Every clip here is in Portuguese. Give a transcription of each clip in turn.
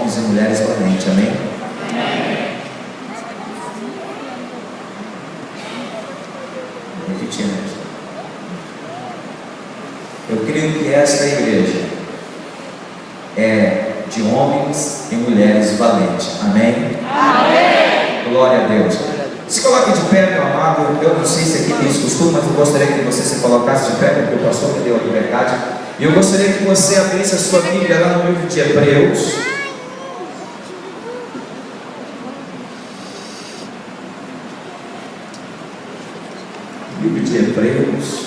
homens e mulheres valentes. Amém? Repetindo. Eu creio que esta igreja é de homens e mulheres valentes. Amém? Amém. Glória a Deus. Se coloque de pé, meu amado. Eu não sei se aqui tem esse costume, mas eu gostaria que você se colocasse de pé, porque o pastor me deu a liberdade. E eu gostaria que você abrisse a sua Bíblia lá no livro de Hebreus. Livro de Hebreus.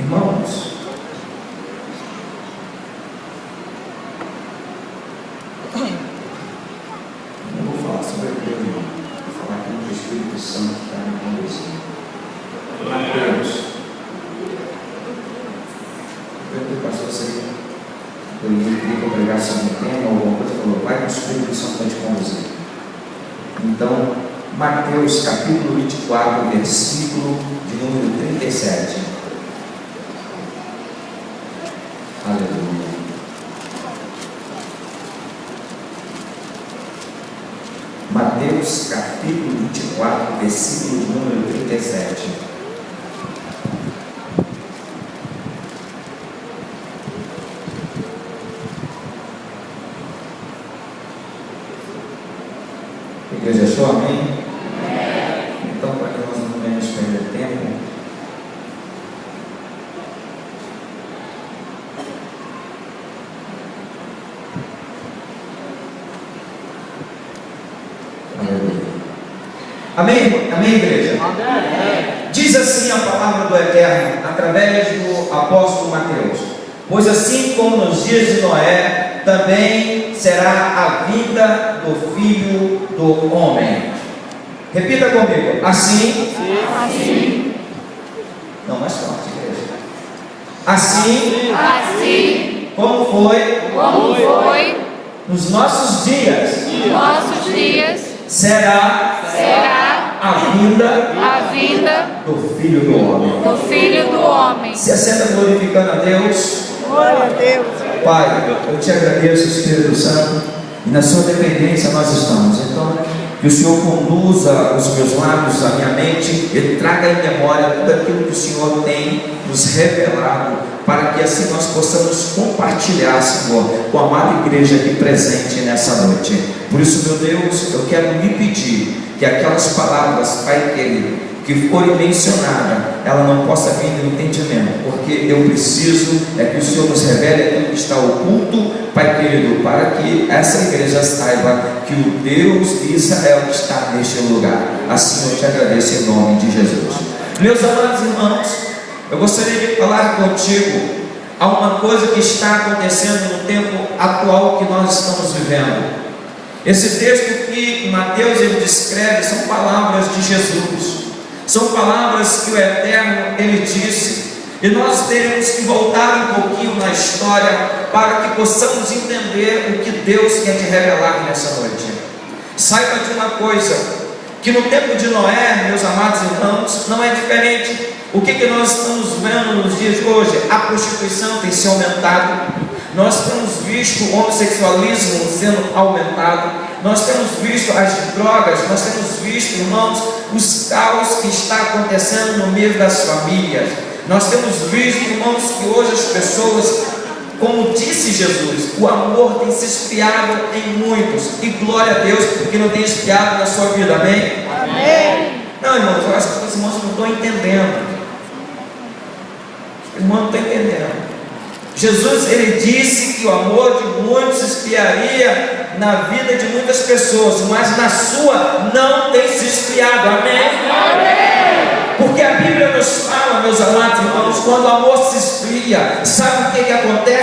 Irmãos, eu vou falar sobre aquilo, irmão. Vou falar aqui do Espírito Santo que está me conduzindo. Mateus. Eu perguntei para você, eu queria que eu pregasse sobre um tema, alguma coisa, falou, vai que o Espírito Santo vai te conduzir. Então, Mateus capítulo 24, versículo de número 37. Aleluia. Mateus capítulo 24, versículo de número 37. A igreja achou? Amém? Então, para que nós não venhamos perder tempo, amém? Amém, igreja? Amém. Diz assim a palavra do Eterno, através do apóstolo Mateus: pois assim como nos dias de Noé, também será a vinda do Filho do Homem. Repita comigo: assim. Não, mais forte, igreja. Assim como foi nos nossos dias, será a vinda do Filho do Homem. Se assenta glorificando a Deus. Glória a Deus. Pai, eu te agradeço, Espírito Santo, e na sua dependência nós estamos. Então, que o Senhor conduza os meus lábios, a minha mente, e traga em memória tudo aquilo que o Senhor tem nos revelado, para que assim nós possamos compartilhar, Senhor, com a amada igreja aqui presente nessa noite. Por isso, meu Deus, eu quero me pedir que aquelas palavras, Pai querido, que forem mencionadas, ela não possa vir no entendimento, porque eu preciso que o Senhor nos revele aquilo que está oculto, Pai querido, para que essa igreja saiba que o Deus de Israel está neste lugar. Assim eu te agradeço em nome de Jesus. Meus amados irmãos, eu gostaria de falar contigo a uma coisa que está acontecendo no tempo atual que nós estamos vivendo. Esse texto que Mateus ele descreve são palavras de Jesus, são palavras que o Eterno ele disse, e nós teremos que voltar um pouquinho na história para que possamos entender o que Deus quer te revelar nessa noite. Saiba de uma coisa, que no tempo de Noé, meus amados irmãos, não é diferente. O que nós estamos vendo nos dias de hoje? A prostituição tem se aumentado, nós temos visto o homossexualismo sendo aumentado, nós temos visto as drogas, nós temos visto, irmãos, os caos que está acontecendo no meio das famílias. Nós temos visto, irmãos, que hoje as pessoas, como disse Jesus, o amor tem se esfriado em muitos, e glória a Deus que não tem esfriado na sua vida, amém? Amém. Não, irmãos, eu acho que os irmãos não estão entendendo. Os irmãos não estão entendendo. Jesus, ele disse que o amor de muitos se esfriaria na vida de muitas pessoas, mas na sua não tem se esfriado, amém? Amém. Porque a Bíblia nos fala, meus amados irmãos, quando o amor se esfria, sabe o que acontece?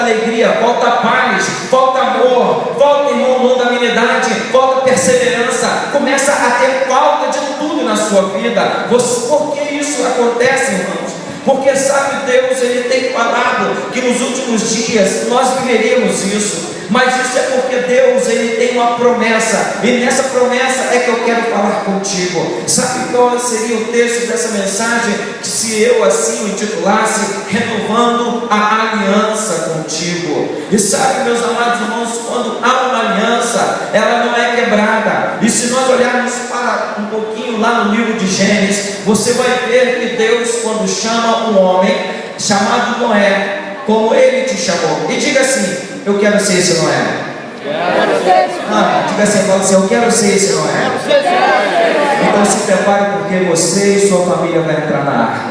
alegria, falta paz, falta amor, falta, irmão, longanimidade, falta perseverança, começa a ter falta de tudo na sua vida. Por que isso acontece, irmãos? Porque sabe, Deus, Ele tem falado que nos últimos dias nós viveríamos isso. Mas isso é porque Deus, Ele tem uma promessa, e nessa promessa é que eu quero falar contigo. Sabe qual seria o texto dessa mensagem? Se eu assim o intitulasse, renovando a aliança contigo. E sabe, meus amados irmãos, quando há uma aliança, ela não é quebrada. E se nós olharmos para um pouquinho lá no livro de Gênesis, você vai ver que Deus, quando chama um homem chamado Noé, como Ele te chamou, e diga assim: eu quero ser esse Noé. Diga assim, fala assim: eu quero ser esse Noé. Então se prepare, porque você e sua família vai entrar na arca.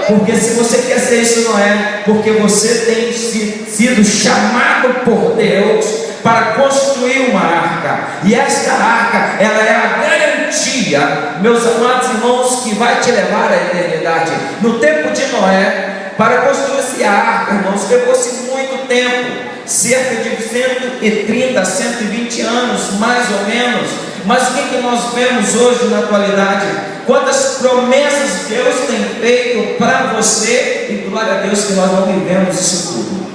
Porque se você quer ser esse Noé, porque você tem sido chamado por Deus para construir uma arca, e esta arca, ela é a garantia, meus amados irmãos, que vai te levar à eternidade. No tempo de Noé, para construir a arca, irmãos, levou-se muito tempo, cerca de 130, 120 anos, mais ou menos. Mas o que nós vemos hoje na atualidade? Quantas promessas Deus tem feito para você, e glória a Deus que nós não vivemos isso tudo.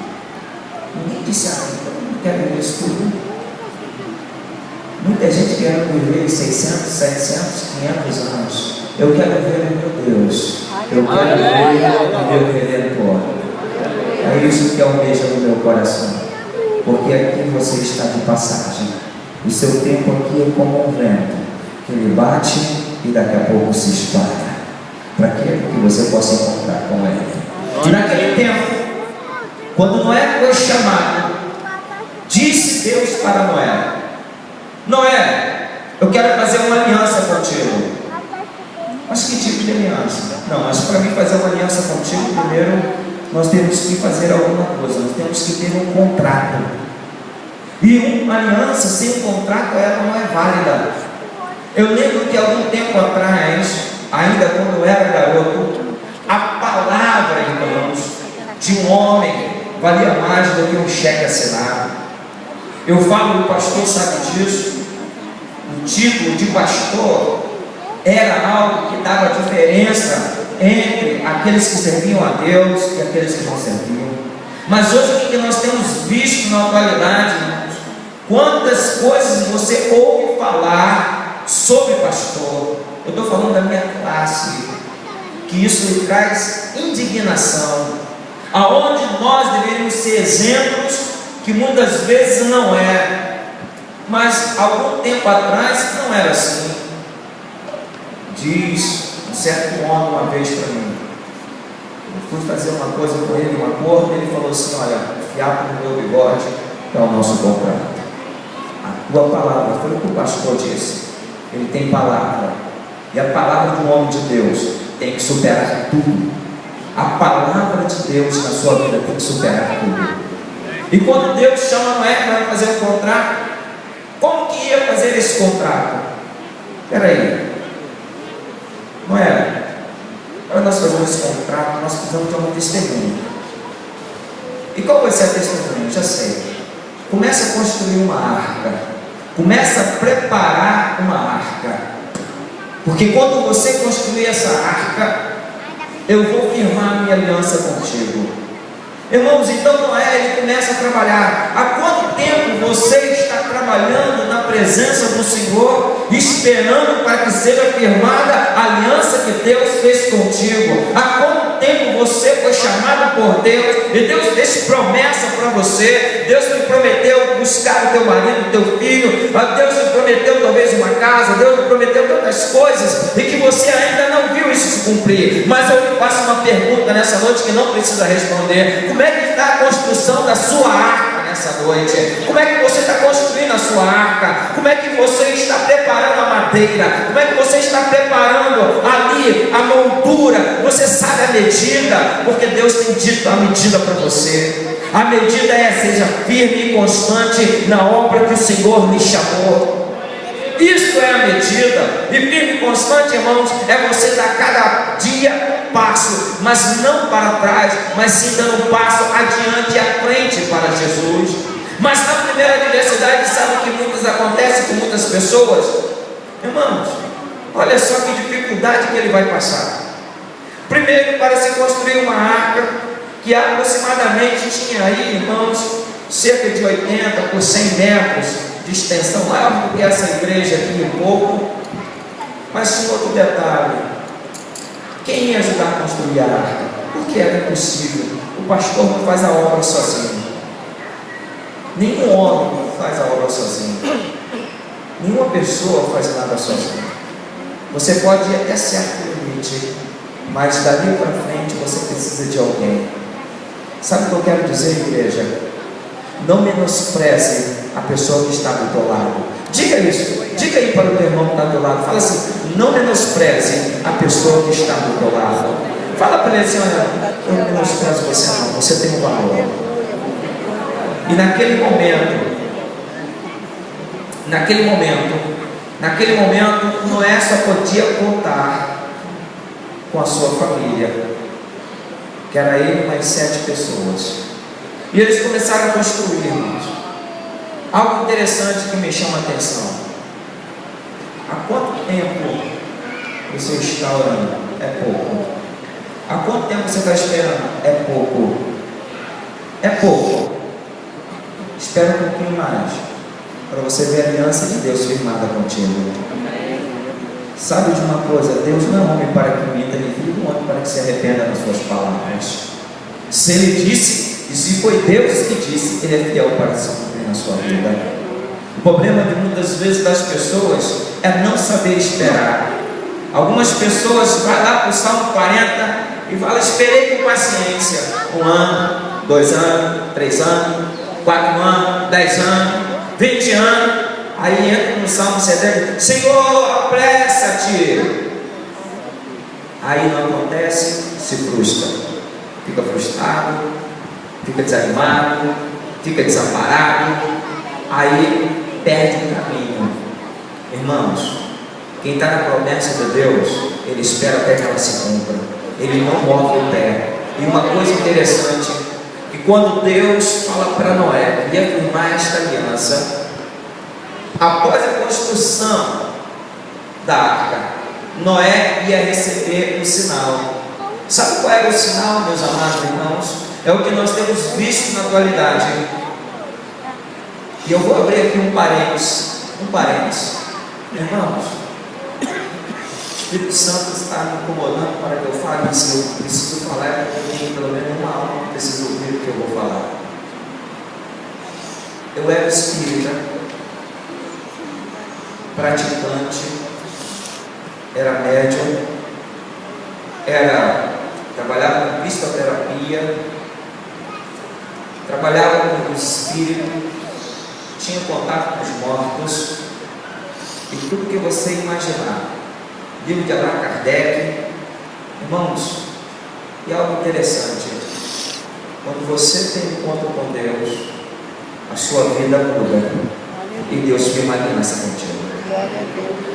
Ninguém disse amém, todo mundo quer viver isso tudo. Muita gente quer viver 600, 700, 500 anos. Eu quero ver o meu Deus. Eu quero ver o meu Redentor. É isso que almeja no meu coração. Porque aqui você está de passagem. O seu tempo aqui é como um vento, que ele bate e daqui a pouco se espalha. Para que você possa encontrar com ele. E naquele tempo, quando Noé foi chamado, disse Deus para Noé: Noé, eu quero fazer uma aliança contigo. Mas que tipo de aliança? Não, mas para mim fazer uma aliança contigo, primeiro nós temos que fazer alguma coisa, nós temos que ter um contrato. E uma aliança sem um contrato, ela não é válida. Eu lembro que algum tempo atrás, ainda quando eu era garoto, a palavra, irmãos, de um homem valia mais do que um cheque assinado. Eu falo, o pastor sabe disso. O título de pastor era algo que dava diferença entre aqueles que serviam a Deus e aqueles que não serviam. Mas hoje o que nós temos visto na atualidade, irmãos? Quantas coisas você ouve falar sobre pastor? Eu estou falando da minha classe, que isso lhe traz indignação, aonde nós deveríamos ser exemplos, que muitas vezes não é, mas algum tempo atrás não era assim. Diz um certo homem uma vez para mim, eu fui fazer uma coisa com ele, um acordo, ele falou assim: olha, fiapo no meu bigode é o nosso contrato. A tua palavra, foi o que o pastor disse, ele tem palavra, e a palavra do homem de Deus tem que superar tudo. A palavra de Deus na sua vida tem que superar tudo. E quando Deus chama Noé para fazer um contrato, como que ia fazer esse contrato? Espera aí, Noé, para nós fazermos esse contrato, nós precisamos de uma testemunha. E qual vai ser a testemunha? Já sei. Começa a construir uma arca, começa a preparar uma arca, porque quando você construir essa arca, eu vou firmar a minha aliança contigo. Irmãos, então Noé, ele começa a trabalhar. Há quanto tempo você está trabalhando na presença do Senhor, esperando para que seja firmada a aliança que Deus fez contigo? Há quanto tempo você foi chamado por Deus, e Deus fez promessa para você? Deus me prometeu buscar o teu marido, o teu filho, Deus me prometeu talvez uma casa, Deus me prometeu tantas coisas, e que você ainda não viu isso se cumprir. Mas eu lhe faço uma pergunta nessa noite que não precisa responder: como é que está a construção da sua arca nessa noite? Como é que você está construindo a sua arca? Como é que você está preparando a madeira? Como é que você está preparando ali a moldura? Você sabe a medida? Porque Deus tem dito a medida para você. A medida é: seja firme e constante na obra que o Senhor lhe chamou. Isto é a medida. E firme e constante, irmãos, é você dar cada dia passo, mas não para trás, mas sim dando um passo adiante e à frente para Jesus. Mas na primeira adversidade, sabe o que muitas acontece com muitas pessoas? Irmãos, olha só que dificuldade que ele vai passar. Primeiro, para se construir uma arca, que aproximadamente tinha aí, irmãos, cerca de 80 por 100 metros de extensão, maior do que essa igreja aqui um pouco. Mas tinha outro detalhe: quem ia ajudar a construir a arca? Porque era impossível, o pastor não faz a obra sozinho, nenhum homem faz a obra sozinho, nenhuma pessoa faz nada sozinha. Você pode ir até certo limite, mas dali para frente você precisa de alguém. Sabe o que eu quero dizer, igreja? Não menospreze a pessoa que está do teu lado. Diga isso, diga aí para o teu irmão que está do teu lado. Fala assim: não menospreze a pessoa que está do teu lado. Fala para ele assim: olha, eu não menosprezo você não, você tem um valor. E naquele momento, Noé só podia contar com a sua família, que era ele e mais 7 pessoas. E eles começaram a construir, irmãos. Algo interessante que me chama a atenção: há quanto tempo você está orando? É pouco. Há quanto tempo você está esperando? É pouco. É pouco. Espera um pouquinho mais, para você ver a aliança de Deus firmada contigo. Sabe de uma coisa? Deus não é homem para que minta, nem filho do homem para que se arrependa das suas palavras. Se Ele disse, e se foi Deus que disse, Ele é fiel para se cumprir na sua vida. O problema de muitas vezes das pessoas é não saber esperar. Algumas pessoas vão lá para o Salmo 40 e falam: esperei com paciência 1 ano, 2 anos, 3 anos, 4 anos, 10 anos, 20 anos. Aí entra no Salmo 70: Senhor, apressa-te. Aí não acontece, se frustra, fica frustrado, fica desanimado, fica desamparado, aí perde o caminho. Irmãos, quem está na promessa de Deus, ele espera até que ela se cumpra, ele não move o pé. E uma coisa interessante, que quando Deus fala para Noé que ia firmar esta aliança, após a construção da arca, Noé ia receber um sinal. Sabe qual era o sinal, meus amados irmãos? É o que nós temos visto na atualidade. E eu vou abrir aqui um parênteses. Irmãos, o Espírito Santo está me incomodando para que eu fale. Se eu preciso falar, eu tenho pelo menos uma alma que precisa ouvir o que eu vou falar. Eu era espírita, praticante, era médium, trabalhava com psicoterapia, trabalhava com o espírito, tinha contato com os mortos e tudo que você imaginar. Livro de Allan Kardec. Irmãos, e algo interessante: quando você tem encontro com Deus, a sua vida muda e Deus firma a aliança contigo.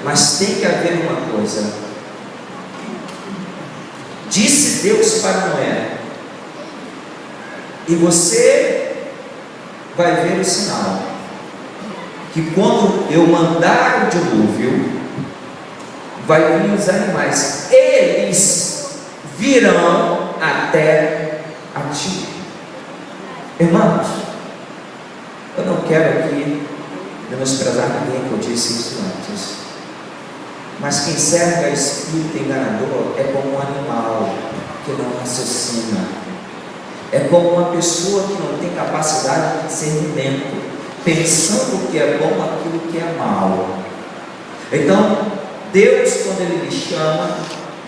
Mas tem que haver uma coisa. Disse Deus para Noé, e você vai ver o sinal, que quando eu mandar o dilúvio, vai vir os animais, eles virão até a ti. Irmãos, eu não quero aqui menosprezar ninguém, que eu disse isso antes, mas quem serve a espírito enganador é como um animal que não raciocina, é como uma pessoa que não tem capacidade de discernimento, pensando o que é bom, aquilo que é mal. Então Deus, quando Ele me chama,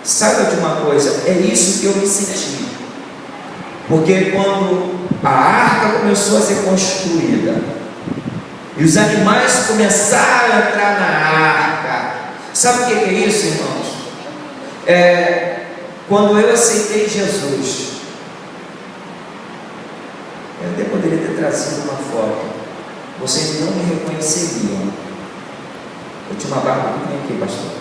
saiba de uma coisa: é isso que eu me senti. Porque quando a arca começou a ser construída e os animais começaram a entrar na arca, sabe o que é isso, irmãos? Quando eu aceitei Jesus, eu até poderia ter trazido uma foto, vocês não me reconheceriam. Eu tinha uma barba pequenininha aqui, pastor.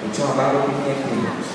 Eu tinha uma barba pequenininha aqui, irmãos.